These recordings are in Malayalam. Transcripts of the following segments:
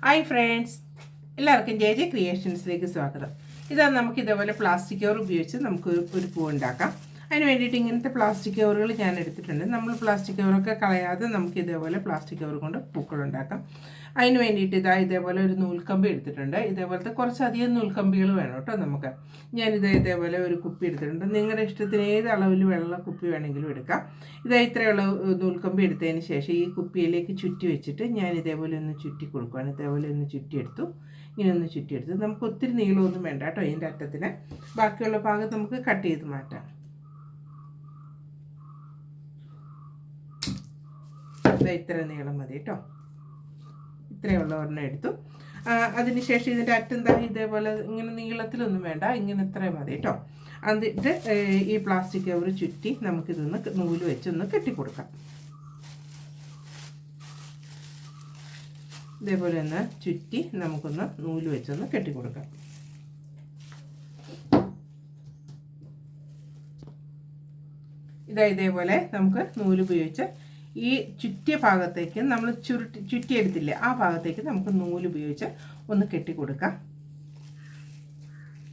ഹായ് ഫ്രണ്ട്സ്, എല്ലാവർക്കും ജെ ജെ ക്രിയേഷൻസിലേക്ക് സ്വാഗതം. ഇതാ നമുക്ക് ഇതേപോലെ പ്ലാസ്റ്റിക് കവർ ഉപയോഗിച്ച് നമുക്ക് ഒരു പൂ ഉണ്ടാക്കാം. അതിന് വേണ്ടിയിട്ട് ഇങ്ങനത്തെ പ്ലാസ്റ്റിക് കവറുകൾ ഞാൻ എടുത്തിട്ടുണ്ട്. നമ്മൾ പ്ലാസ്റ്റിക് കവറൊക്കെ കളയാതെ നമുക്ക് ഇതേപോലെ പ്ലാസ്റ്റിക് കവർ കൊണ്ട് പൂക്കൾ ഉണ്ടാക്കാം. അതിന് വേണ്ടിയിട്ട് ഇതേപോലെ ഒരു നൂൽക്കമ്പി എടുത്തിട്ടുണ്ട്. ഇതേപോലത്തെ കുറച്ചധികം നൂൽക്കമ്പികൾ വേണം കേട്ടോ നമുക്ക്. ഇതേപോലെ ഒരു കുപ്പി എടുത്തിട്ടുണ്ട്. നിങ്ങളുടെ ഇഷ്ടത്തിന് ഏത് അളവിൽ വെള്ള കുപ്പി വേണമെങ്കിലും എടുക്കാം. ഇത്രയുള്ള നൂൽക്കമ്പി എടുത്തതിന് ശേഷം ഈ കുപ്പിയിലേക്ക് ചുറ്റി വെച്ചിട്ട് ഞാൻ ഇതേപോലെ ഒന്ന് ചുറ്റി കൊടുക്കുകയാണ്. ഇതേപോലെ ഒന്ന് ചുറ്റിയെടുത്തു. ഇങ്ങനെ ഒന്ന് ചുറ്റിയെടുത്ത് നമുക്ക് ഒത്തിരി നീളമൊന്നും വേണ്ട കേട്ടോ. ഇതിൻ്റെ അറ്റത്തിന് ബാക്കിയുള്ള ഭാഗത്ത് നമുക്ക് കട്ട് ചെയ്ത് മാറ്റാം. ഇത്ര നീളം മതി കേട്ടോ. ഇത്രയുള്ള ഒരെണ്ണം എടുത്തു. അതിനുശേഷം ഇതിൻ്റെ അറ്റെന്താ ഇതേപോലെ ഇങ്ങനെ നീളത്തിലൊന്നും വേണ്ട, ഇങ്ങനെ ഇത്രയും മതി കേട്ടോ. എന്നിട്ട് ഈ പ്ലാസ്റ്റിക് കവർ ചുറ്റി നമുക്കിതൊന്ന് നൂല് വെച്ചൊന്ന് കെട്ടിക്കൊടുക്കാം. ഇതേപോലെ ഒന്ന് ചുറ്റി നമുക്കൊന്ന് നൂല് വെച്ചൊന്ന് കെട്ടിക്കൊടുക്കാം. ഇതേപോലെ നമുക്ക് നൂല് ഉപയോഗിച്ച് ഈ ചുറ്റിയ ഭാഗത്തേക്ക് നമ്മൾ ചുറ്റിയെടുത്തില്ലേ, ആ ഭാഗത്തേക്ക് നമുക്ക് നൂല് ഉപയോഗിച്ച് ഒന്ന് കെട്ടിക്കൊടുക്കാം.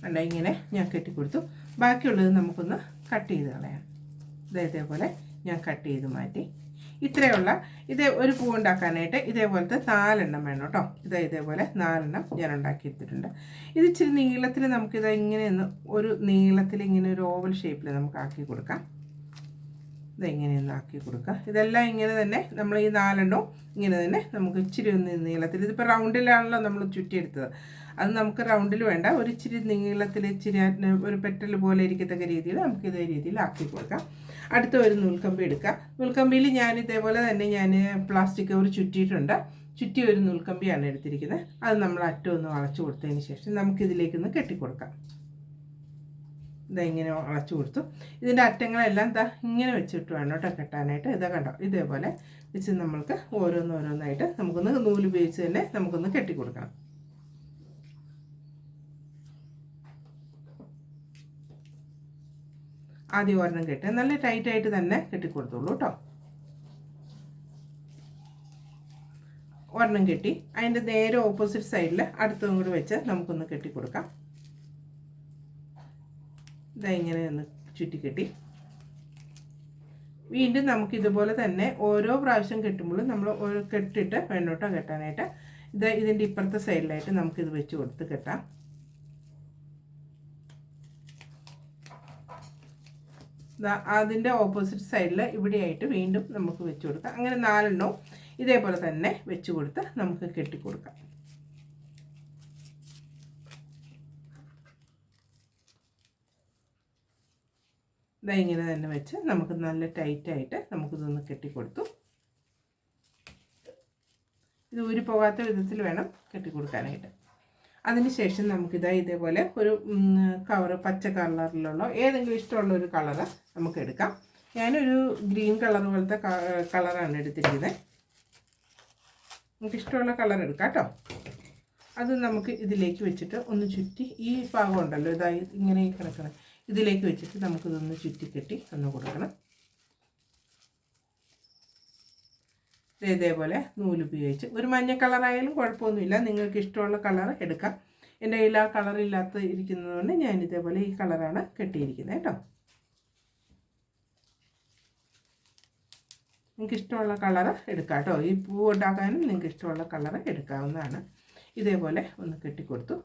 അല്ല, ഇങ്ങനെ ഞാൻ കെട്ടിക്കൊടുത്തു. ബാക്കിയുള്ളത് നമുക്കൊന്ന് കട്ട് ചെയ്ത് കളയാം. ഇതേപോലെ ഞാൻ കട്ട് ചെയ്ത് മാറ്റി. ഇത്രയുള്ള ഒരു പൂ ഉണ്ടാക്കാനായിട്ട് ഇതേപോലത്തെ 4 എണ്ണം വേണം കേട്ടോ. ഇതേപോലെ 4 എണ്ണം ഞാൻ ഉണ്ടാക്കിയെടുത്തിട്ടുണ്ട്. ഇത് ഇച്ചിരി നീളത്തിൽ നമുക്കിത് ഇങ്ങനെ ഒരു നീളത്തിൽ ഇങ്ങനെ ഒരു ഓവൽ ഷേപ്പിൽ നമുക്ക് ആക്കി കൊടുക്കാം. ഇതെങ്ങനെയൊന്ന് ആക്കി കൊടുക്കുക. ഇതെല്ലാം ഇങ്ങനെ തന്നെ നമ്മൾ ഈ 4 എണ്ണവും ഇങ്ങനെ തന്നെ നമുക്ക് ഇച്ചിരി ഒന്ന് നീളത്തിൽ, ഇതിപ്പോൾ റൗണ്ടിലാണല്ലോ നമ്മൾ ചുറ്റിയെടുത്തത്, അത് നമുക്ക് റൗണ്ടിൽ വേണ്ട, ഒരു ഇച്ചിരി നീളത്തിൽ ഇച്ചിരി ഒരു പെറ്റൽ പോലെ ഇരിക്കത്തക്ക രീതിയിൽ നമുക്ക് ഇതേ രീതിയിൽ ആക്കി കൊടുക്കാം. അടുത്ത ഒരു നൂൽക്കമ്പി എടുക്കുക. നൂൽക്കമ്പിയിൽ ഞാൻ ഇതേപോലെ തന്നെ ഞാൻ പ്ലാസ്റ്റിക് കവർ ചുറ്റിയിട്ടുണ്ട്. ചുറ്റി ഒരു നൂൽക്കമ്പിയാണ് എടുത്തിരിക്കുന്നത്. അത് നമ്മൾ അറ്റമൊന്ന് വളച്ചു കൊടുത്തതിന് ശേഷം നമുക്കിതിലേക്കൊന്ന് കെട്ടിക്കൊടുക്കാം. ഇങ്ങനെ വളച്ചു കൊടുത്തു. ഇതിൻ്റെ അറ്റങ്ങളെല്ലാം ഇങ്ങനെ വെച്ചിട്ട് വേണം കേട്ടോ കെട്ടാനായിട്ട്. കണ്ടോ, ഇതേപോലെ വെച്ച് നമ്മൾക്ക് ഓരോന്നോരോന്നായിട്ട് നമുക്കൊന്ന് നൂല് ഉപയോഗിച്ച് തന്നെ നമുക്കൊന്ന് കെട്ടിക്കൊടുക്കണം. ആദ്യം ഒരെണ്ണം കെട്ടി നല്ല ടൈറ്റായിട്ട് തന്നെ കെട്ടിക്കൊടുത്തോളൂ കേട്ടോ. ഒരെണ്ണം കെട്ടി അതിൻ്റെ നേരെ ഓപ്പോസിറ്റ് സൈഡിൽ അടുത്തതും കൂടി വെച്ച് നമുക്കൊന്ന് കെട്ടിക്കൊടുക്കാം. ഇങ്ങനെ ഒന്ന് ചുറ്റിക്കെട്ടി വീണ്ടും നമുക്കിതുപോലെ തന്നെ ഓരോ പ്രാവശ്യം കെട്ടുമ്പോഴും നമ്മൾ കെട്ടിട്ട് വേണോട്ടോ കെട്ടാനായിട്ട്. ഇതിൻ്റെ ഇപ്പുറത്തെ സൈഡിലായിട്ട് നമുക്കിത് വെച്ച് കൊടുത്ത് കെട്ടാം. അതിൻ്റെ ഓപ്പോസിറ്റ് സൈഡിൽ ഇവിടെയായിട്ട് വീണ്ടും നമുക്ക് വെച്ച് കൊടുക്കാം. അങ്ങനെ 4 എണ്ണവും ഇതേപോലെ തന്നെ വെച്ച് കൊടുത്ത് നമുക്ക് കെട്ടിക്കൊടുക്കാം. ഇങ്ങനെ തന്നെ വെച്ച് നമുക്ക് നല്ല ടൈറ്റായിട്ട് നമുക്കിതൊന്ന് കെട്ടിക്കൊടുത്തു. ഇത് ഊരി പോകാത്ത വിധത്തിൽ വേണം കെട്ടിക്കൊടുക്കാനായിട്ട്. അതിനുശേഷം നമുക്കിതേപോലെ ഒരു കവറ് പച്ച കളറിലുള്ള ഏതെങ്കിലും ഇഷ്ടമുള്ള ഒരു കളറ് നമുക്ക് എടുക്കാം. ഞാനൊരു ഗ്രീൻ കളർ പോലത്തെ കളറാണ് എടുത്തിരിക്കുന്നത്. നമുക്ക് ഇഷ്ടമുള്ള കളർ എടുക്കാം കേട്ടോ. അത് നമുക്ക് ഇതിലേക്ക് വെച്ചിട്ട് ഒന്ന് ചുറ്റി ഈ ഭാഗം ഉണ്ടല്ലോ, ഇങ്ങനെ കിടക്കണം, ഇതിലേക്ക് വെച്ചിട്ട് നമുക്കിതൊന്ന് ചുറ്റിക്കെട്ടി ഒന്ന് കൊടുക്കണം. ഇതേപോലെ നൂലുപയോഗിച്ച് ഒരു മഞ്ഞ കളറായാലും കുഴപ്പമൊന്നുമില്ല, നിങ്ങൾക്ക് ഇഷ്ടമുള്ള കളർ എടുക്കാം. എൻ്റെ കയ്യിൽ ആ കളറില്ലാത്ത ഇരിക്കുന്നതുകൊണ്ട് ഞാൻ ഇതേപോലെ ഈ കളറാണ് കെട്ടിയിരിക്കുന്നത് കേട്ടോ. നിങ്ങൾക്ക് ഇഷ്ടമുള്ള കളർ എടുക്കാം കേട്ടോ. ഈ പൂ ഉണ്ടാക്കാനും നിങ്ങൾക്ക് ഇഷ്ടമുള്ള കളർ എടുക്കാവുന്നതാണ്. ഇതേപോലെ ഒന്ന് കെട്ടിക്കൊടുത്തു.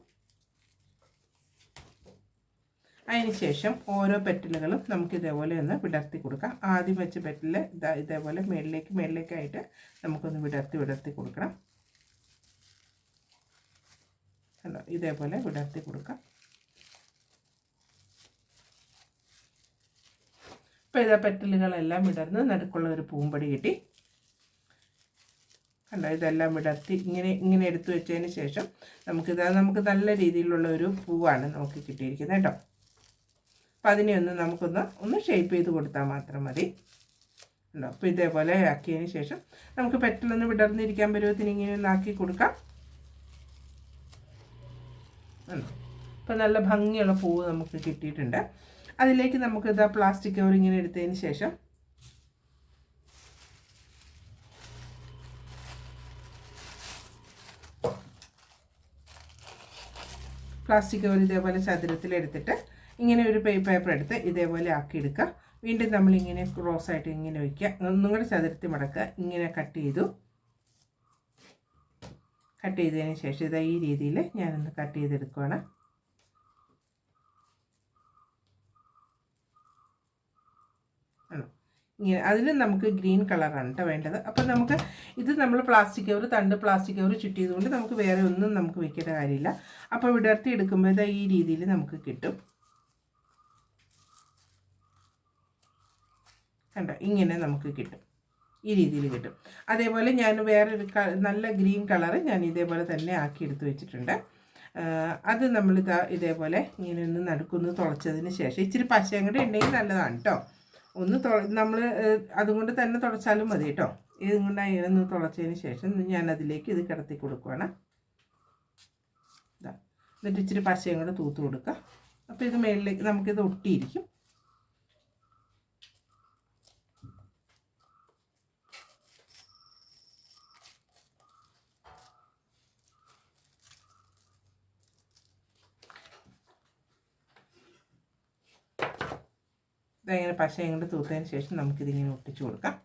അതിന് ശേഷം ഓരോ പെറ്റലുകളും നമുക്ക് ഇതേപോലെ ഒന്ന് വിടർത്തി കൊടുക്കാം. ആദ്യം വെച്ച പെറ്റൽ ഇതേപോലെ മേളിലേക്കായിട്ട് നമുക്കൊന്ന് വിടർത്തി കൊടുക്കണം. കണ്ടോ, ഇതേപോലെ വിടർത്തി കൊടുക്കാം. ഇപ്പോൾ പെറ്റലുകളെല്ലാം വിടർന്ന് നടുക്കുള്ള ഒരു പൂമ്പടി കിട്ടി. കണ്ടോ, ഇതെല്ലാം വിടർത്തി ഇങ്ങനെ എടുത്തു വെച്ചതിന് ശേഷം നമുക്ക് നല്ല രീതിയിലുള്ള ഒരു പൂവാണ് നമുക്ക് കിട്ടിയിരിക്കുന്നത് കേട്ടോ. അപ്പം അതിനെ നമുക്കൊന്ന് ഷേപ്പ് ചെയ്ത് കൊടുത്താൽ മാത്രം മതി. ഉണ്ടോ, അപ്പോൾ ഇതേപോലെ ആക്കിയതിന് ശേഷം നമുക്ക് പെട്ടെന്ന് വിടർന്നിരിക്കാൻ പരുവത്തിന് ഇങ്ങനെ ഒന്ന് ആക്കി കൊടുക്കാം. അപ്പോൾ നല്ല ഭംഗിയുള്ള പൂവ് നമുക്ക് കിട്ടിയിട്ടുണ്ട്. അതിലേക്ക് നമുക്ക് പ്ലാസ്റ്റിക് കവർ ഇങ്ങനെ എടുത്തതിന് ശേഷം പ്ലാസ്റ്റിക് കവർ ഇതേപോലെ ചതുരത്തിലെടുത്തിട്ട് ഇങ്ങനെ ഒരു പേപ്പർ എടുത്ത് ഇതേപോലെ ആക്കിയെടുക്കുക. വീണ്ടും നമ്മളിങ്ങനെ ക്രോസായിട്ട് ഇങ്ങനെ വയ്ക്കുക. ഒന്നും കൂടെ ചതുരത്തിൽ മടക്കുക. ഇങ്ങനെ കട്ട് ചെയ്തതിന് ശേഷം ഇതാ ഈ രീതിയിൽ ഞാനൊന്ന് കട്ട് ചെയ്തെടുക്കുകയാണ്. ഇങ്ങനെ അതിന് നമുക്ക് ഗ്രീൻ കളറാണ് കേട്ടോ വേണ്ടത്. അപ്പം നമുക്ക് ഇത് നമ്മൾ പ്ലാസ്റ്റിക് കവർ പ്ലാസ്റ്റിക് കവർ ചുറ്റിയതുകൊണ്ട് നമുക്ക് വേറെ ഒന്നും നമുക്ക് വെക്കേണ്ട കാര്യമില്ല. അപ്പോൾ വിടർത്തി എടുക്കുമ്പോൾ ഇതാ ഈ രീതിയിൽ നമുക്ക് കിട്ടും. കണ്ടോ, ഇങ്ങനെ നമുക്ക് കിട്ടും. ഈ രീതിയിൽ കിട്ടും. അതേപോലെ ഞാൻ വേറൊരു നല്ല ഗ്രീൻ കളറ് ഞാൻ ഇതേപോലെ തന്നെ ആക്കി എടുത്ത് വെച്ചിട്ടുണ്ട്. അത് ഇതേപോലെ ഇങ്ങനെ ഒന്ന് നടുക്കൊന്ന് തുളച്ചതിന് ശേഷം ഇച്ചിരി പശയും കൂടെ ഉണ്ടെങ്കിൽ നല്ലതാണ് കേട്ടോ. നമ്മൾ അതുകൊണ്ട് തന്നെ തുടച്ചാലും മതി കേട്ടോ. ഇതും കൊണ്ട് അതിനൊന്ന് തുളച്ചതിന് ശേഷം ഞാൻ അതിലേക്ക് ഇത് കിടത്തി കൊടുക്കുകയാണ്. എന്നിട്ട് ഇച്ചിരി പശയും കൂടെ തൂത്ത് കൊടുക്കുക. അപ്പോൾ ഇത് മേളിലേക്ക് നമുക്കിത് ഒട്ടിയിരിക്കും. ഇതങ്ങനെ പശയും കൊണ്ട് തൂത്തതിന് ശേഷം നമുക്കിതിങ്ങനെ ഒട്ടിച്ചു കൊടുക്കാം.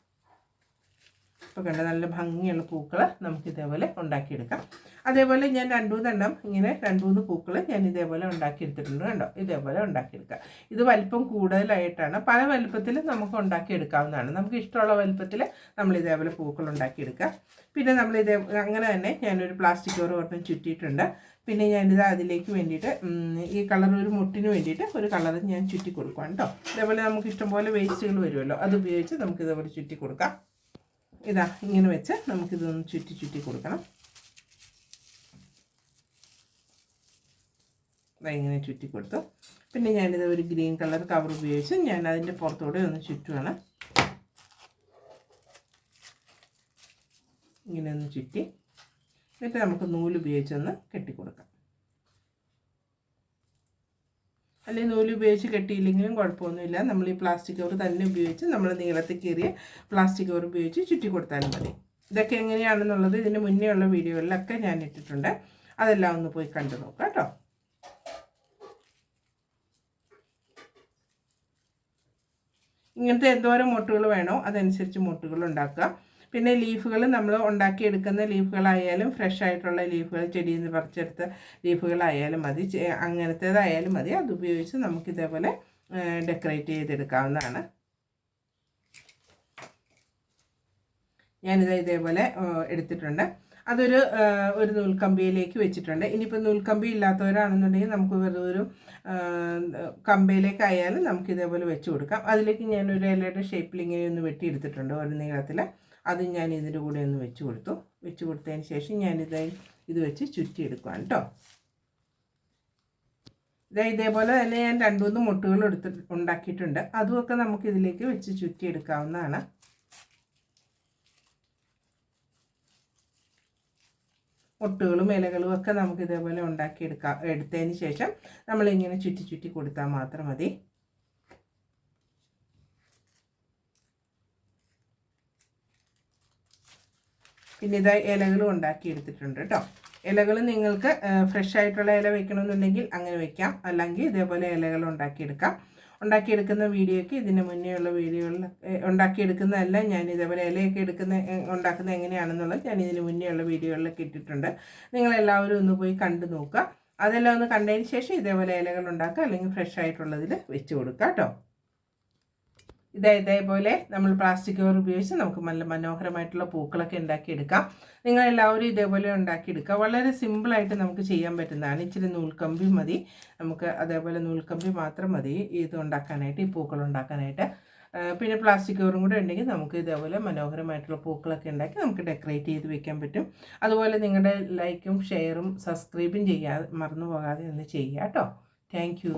ഇപ്പോൾ കണ്ട നല്ല ഭംഗിയുള്ള പൂക്കൾ നമുക്കിതേപോലെ ഉണ്ടാക്കിയെടുക്കാം. അതേപോലെ ഞാൻ 2-3 എണ്ണം ഇങ്ങനെ 2-3 പൂക്കൾ ഞാൻ ഇതേപോലെ ഉണ്ടാക്കിയെടുത്തിട്ടുണ്ട്. കണ്ടോ, ഇതേപോലെ ഉണ്ടാക്കിയെടുക്കുക. ഇത് വലിപ്പം കൂടുതലായിട്ടാണ്. പല വലിപ്പത്തിൽ നമുക്ക് ഉണ്ടാക്കിയെടുക്കാവുന്നതാണ്. നമുക്ക് ഇഷ്ടമുള്ള വലിപ്പത്തിൽ നമ്മൾ ഇതേപോലെ പൂക്കൾ ഉണ്ടാക്കിയെടുക്കുക. പിന്നെ അങ്ങനെ തന്നെ ഞാനൊരു പ്ലാസ്റ്റിക് കവർ ഒരെണ്ണം ചുറ്റിയിട്ടുണ്ട്. പിന്നെ ഞാനിത് അതിലേക്ക് വേണ്ടിയിട്ട് ഈ കളർ ഒരു മുട്ടിന് വേണ്ടിയിട്ട് ഒരു കളർ ഞാൻ ചുറ്റി കൊടുക്കുകയാണ് കേട്ടോ. ഇതേപോലെ നമുക്ക് ഇഷ്ടംപോലെ വേസ്റ്റുകൾ വരുമല്ലോ, അതുപയോഗിച്ച് നമുക്കിതേപോലെ ചുറ്റി കൊടുക്കാം. ഇതാ ഇങ്ങനെ വെച്ച് നമുക്കിതൊന്ന് ചുറ്റി കൊടുക്കണം. ഇങ്ങനെ ചുറ്റി കൊടുത്തു. പിന്നെ ഞാനിത് ഒരു ഗ്രീൻ കളർ കവർ ഉപയോഗിച്ച് ഞാൻ അതിൻ്റെ പുറത്തൂടെ ഒന്ന് ചുറ്റുവാണ്. ഇങ്ങനെ ഒന്ന് ചുറ്റി എന്നിട്ട് നമുക്ക് നൂലുപയോഗിച്ചൊന്ന് കെട്ടിക്കൊടുക്കാം. അല്ലെങ്കിൽ നൂലുപയോഗിച്ച് കെട്ടിയില്ലെങ്കിലും കുഴപ്പമൊന്നുമില്ല. നമ്മൾ ഈ പ്ലാസ്റ്റിക് കവർ തന്നെ ഉപയോഗിച്ച് നമ്മൾ നീളത്തിൽ കീറിയ പ്ലാസ്റ്റിക് കവർ ഉപയോഗിച്ച് ചുറ്റി കൊടുത്താലും മതി. ഇതൊക്കെ എങ്ങനെയാണെന്നുള്ളത് ഇതിന് മുന്നേ ഉള്ള വീഡിയോകളിലൊക്കെ ഞാൻ ഇട്ടിട്ടുണ്ട്. അതെല്ലാം ഒന്ന് പോയി കണ്ടു നോക്കാം കേട്ടോ. ഇങ്ങനത്തെ എന്തോരം മൊട്ടുകൾ വേണോ അതനുസരിച്ച് മൊട്ടുകൾ ഉണ്ടാക്കുക. പിന്നെ ലീഫുകൾ നമ്മൾ ഉണ്ടാക്കിയെടുക്കുന്ന ലീഫുകളായാലും ഫ്രഷ് ആയിട്ടുള്ള ലീഫുകൾ ചെടിയിൽ നിന്ന് പറിച്ചെടുത്ത ലീഫുകളായാലും മതി, അങ്ങനത്തേതായാലും മതി. അതുപയോഗിച്ച് നമുക്കിതേപോലെ ഡെക്കറേറ്റ് ചെയ്തെടുക്കാവുന്നതാണ്. ഞാനിത് ഇതേപോലെ എടുത്തിട്ടുണ്ട്. അതൊരു നൂൽക്കമ്പിയിലേക്ക് വെച്ചിട്ടുണ്ട്. ഇനിയിപ്പോൾ നൂൽക്കമ്പി ഇല്ലാത്തവരാണെന്നുണ്ടെങ്കിൽ നമുക്ക് വെറുതെ കമ്പയിലേക്കായാലും നമുക്കിതേപോലെ വെച്ച് കൊടുക്കാം. അതിലേക്ക് ഞാനൊരു ഇലയുടെ ഷേപ്പിൽ ഇങ്ങനെ ഒന്ന് വെട്ടിയെടുത്തിട്ടുണ്ട് ഒരു നീളത്തിൽ. അത് ഞാൻ ഇതിൻ്റെ കൂടെ ഒന്ന് വെച്ച് കൊടുത്തതിന് ശേഷം ഇത് വെച്ച് ചുറ്റിയെടുക്കുകയാണ് കേട്ടോ. ഇതേപോലെ തന്നെ ഞാൻ 2-3 മുട്ടുകൾ ഉണ്ടാക്കിയിട്ടുണ്ട്. അതുമൊക്കെ നമുക്ക് ഇതിലേക്ക് വെച്ച് ചുറ്റിയെടുക്കാവുന്നതാണ്. മുട്ടുകളും ഇലകളും ഒക്കെ നമുക്ക് ഇതേപോലെ എടുത്തതിന് ശേഷം നമ്മളിങ്ങനെ ചുറ്റി കൊടുത്താൽ മാത്രം മതി. പിന്നെ ഇലകളും ഉണ്ടാക്കിയെടുത്തിട്ടുണ്ട് കേട്ടോ. ഇലകൾ നിങ്ങൾക്ക് ഫ്രഷ് ആയിട്ടുള്ള ഇല വെക്കണമെന്നുണ്ടെങ്കിൽ അങ്ങനെ വെക്കാം, അല്ലെങ്കിൽ ഇതേപോലെ ഇലകൾ ഉണ്ടാക്കിയെടുക്കുന്ന വീഡിയോയ്ക്ക് ഇതിന് മുന്നേ ഉള്ള വീഡിയോകളിൽ ഉണ്ടാക്കിയെടുക്കുന്നതെല്ലാം ഞാൻ ഇതേപോലെ ഇലയൊക്കെ ഉണ്ടാക്കുന്നത് എങ്ങനെയാണെന്നുള്ളത് ഞാൻ ഇതിന് മുന്നേ ഉള്ള വീഡിയോകളിലൊക്കെ ഇട്ടിട്ടുണ്ട്. നിങ്ങളെല്ലാവരും ഒന്ന് പോയി കണ്ടു നോക്കുക. അതെല്ലാം ഒന്ന് കണ്ടതിന് ശേഷം ഇതേപോലെ ഇലകൾ ഉണ്ടാക്കുക, അല്ലെങ്കിൽ ഫ്രഷ് ആയിട്ടുള്ളതിൽ വെച്ച് കൊടുക്കുക കേട്ടോ. ഇതേപോലെ നമ്മൾ പ്ലാസ്റ്റിക് കവർ ഉപയോഗിച്ച് നമുക്ക് നല്ല മനോഹരമായിട്ടുള്ള പൂക്കളൊക്കെ ഉണ്ടാക്കിയെടുക്കാം. നിങ്ങളെല്ലാവരും ഇതേപോലെ ഉണ്ടാക്കിയെടുക്കുക. വളരെ സിമ്പിളായിട്ട് നമുക്ക് ചെയ്യാൻ പറ്റുന്നതാണ്. ഇച്ചിരി നൂൽക്കമ്പി മതി, നമുക്ക് അതേപോലെ നൂൽക്കമ്പി മാത്രം മതി ഇത് ഉണ്ടാക്കാനായിട്ട്, ഈ പൂക്കൾ ഉണ്ടാക്കാനായിട്ട്. പിന്നെ പ്ലാസ്റ്റിക് കവറും കൂടെ ഉണ്ടെങ്കിൽ നമുക്ക് ഇതേപോലെ മനോഹരമായിട്ടുള്ള പൂക്കളൊക്കെ ഉണ്ടാക്കി നമുക്ക് ഡെക്കറേറ്റ് ചെയ്ത് വെക്കാൻ പറ്റും. അതുപോലെ നിങ്ങളുടെ ലൈക്കും ഷെയറും സബ്സ്ക്രൈബും മറന്നു പോകാതെ ഒന്ന് ചെയ്യുക കേട്ടോ. Thank you.